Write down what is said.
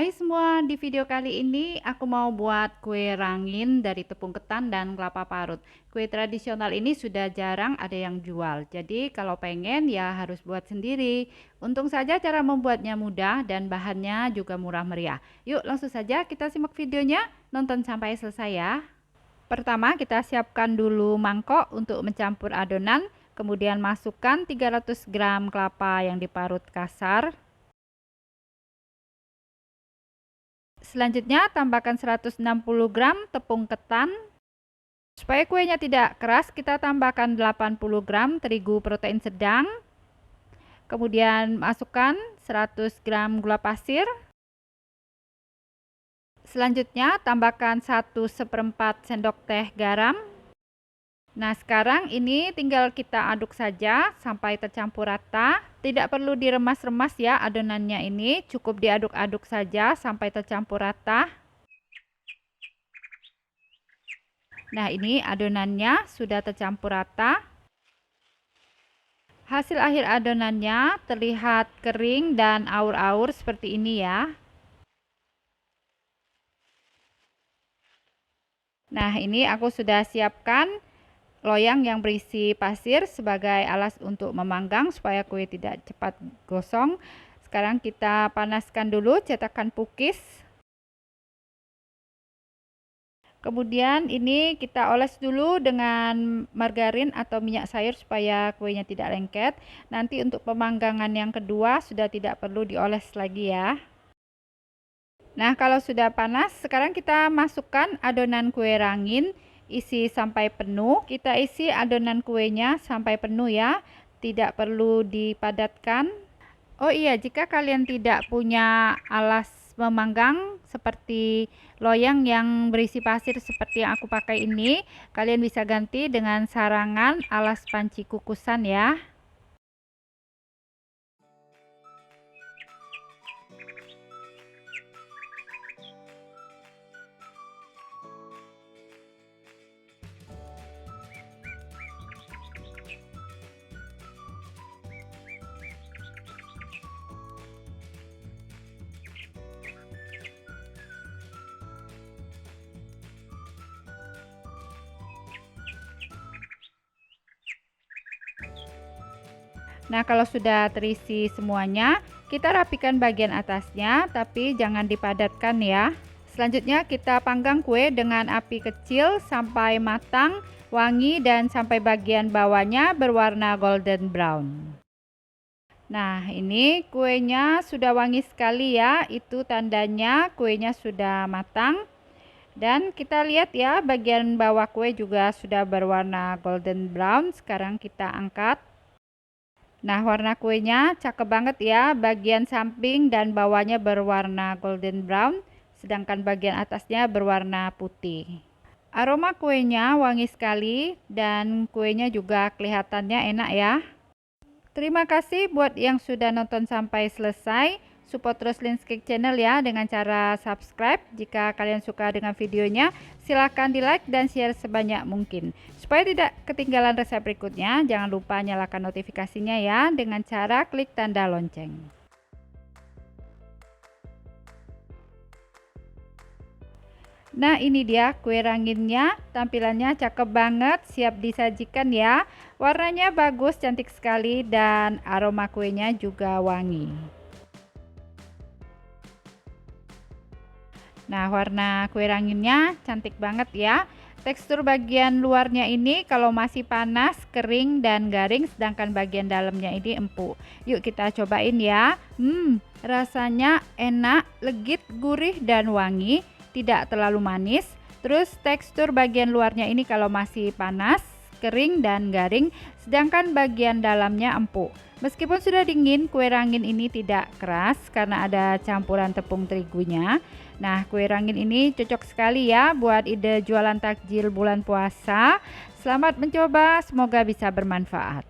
Hai semua, di video kali ini aku mau buat kue rangin dari tepung ketan dan kelapa parut. Kue tradisional ini sudah jarang ada yang jual, jadi kalau pengen ya harus buat sendiri. Untung saja cara membuatnya mudah dan bahannya juga murah meriah. Yuk langsung saja kita simak videonya, nonton sampai selesai ya. Pertama kita siapkan dulu mangkok untuk mencampur adonan, kemudian masukkan 300 gram kelapa yang diparut kasar. Selanjutnya tambahkan 160 gram tepung ketan. Supaya kuenya tidak keras, kita tambahkan 80 gram terigu protein sedang. Kemudian masukkan 100 gram gula pasir. Selanjutnya tambahkan 1/4 sendok teh garam. Nah, sekarang ini tinggal kita aduk saja sampai tercampur rata. Tidak perlu diremas-remas ya adonannya ini, cukup diaduk-aduk saja sampai tercampur rata. Nah, ini adonannya sudah tercampur rata. Hasil akhir adonannya terlihat kering dan aur-aur seperti ini ya. Nah, ini aku sudah siapkan loyang yang berisi pasir sebagai alas untuk memanggang supaya kue tidak cepat gosong. Sekarang kita panaskan dulu cetakan pukis. Kemudian ini kita oles dulu dengan margarin atau minyak sayur supaya kuenya tidak lengket. Nanti untuk pemanggangan yang kedua sudah tidak perlu dioles lagi ya. Nah, kalau sudah panas, sekarang kita masukkan adonan kue rangin. Isi sampai penuh. Kita isi adonan kuenya sampai penuh ya, tidak perlu dipadatkan. Oh iya, jika kalian tidak punya alas memanggang seperti loyang yang berisi pasir seperti yang aku pakai ini, kalian bisa ganti dengan sarangan alas panci kukusan ya. Nah, kalau sudah terisi semuanya, kita rapikan bagian atasnya, tapi jangan dipadatkan ya. Selanjutnya kita panggang kue dengan api kecil sampai matang, wangi, dan sampai bagian bawahnya berwarna golden brown. Nah, ini kuenya sudah wangi sekali ya, itu tandanya kuenya sudah matang. Dan kita lihat ya, bagian bawah kue juga sudah berwarna golden brown. Sekarang kita angkat. Nah, warna kuenya cakep banget ya, bagian samping dan bawahnya berwarna golden brown, sedangkan bagian atasnya berwarna putih. Aroma kuenya wangi sekali dan kuenya juga kelihatannya enak ya. Terima kasih buat yang sudah nonton sampai selesai. Support terus Lin's Cake Channel ya dengan cara subscribe. Jika kalian suka dengan videonya, silahkan di like dan share sebanyak mungkin. Supaya tidak ketinggalan resep berikutnya, jangan lupa nyalakan notifikasinya ya dengan cara klik tanda lonceng. Nah, ini dia kue ranginnya, tampilannya cakep banget, siap disajikan ya. Warnanya bagus, cantik sekali dan aroma kuenya juga wangi. Nah, warna kue ranginnya cantik banget ya. Tekstur bagian luarnya ini kalau masih panas, kering dan garing, sedangkan bagian dalamnya ini empuk. Yuk kita cobain ya. Rasanya enak, legit, gurih dan wangi, tidak terlalu manis. Terus tekstur bagian luarnya ini kalau masih panas, kering dan garing, sedangkan bagian dalamnya empuk. Meskipun sudah dingin, kue rangin ini tidak keras karena ada campuran tepung terigunya. Nah, kue rangin ini cocok sekali ya buat ide jualan takjil bulan puasa. Selamat mencoba, semoga bisa bermanfaat.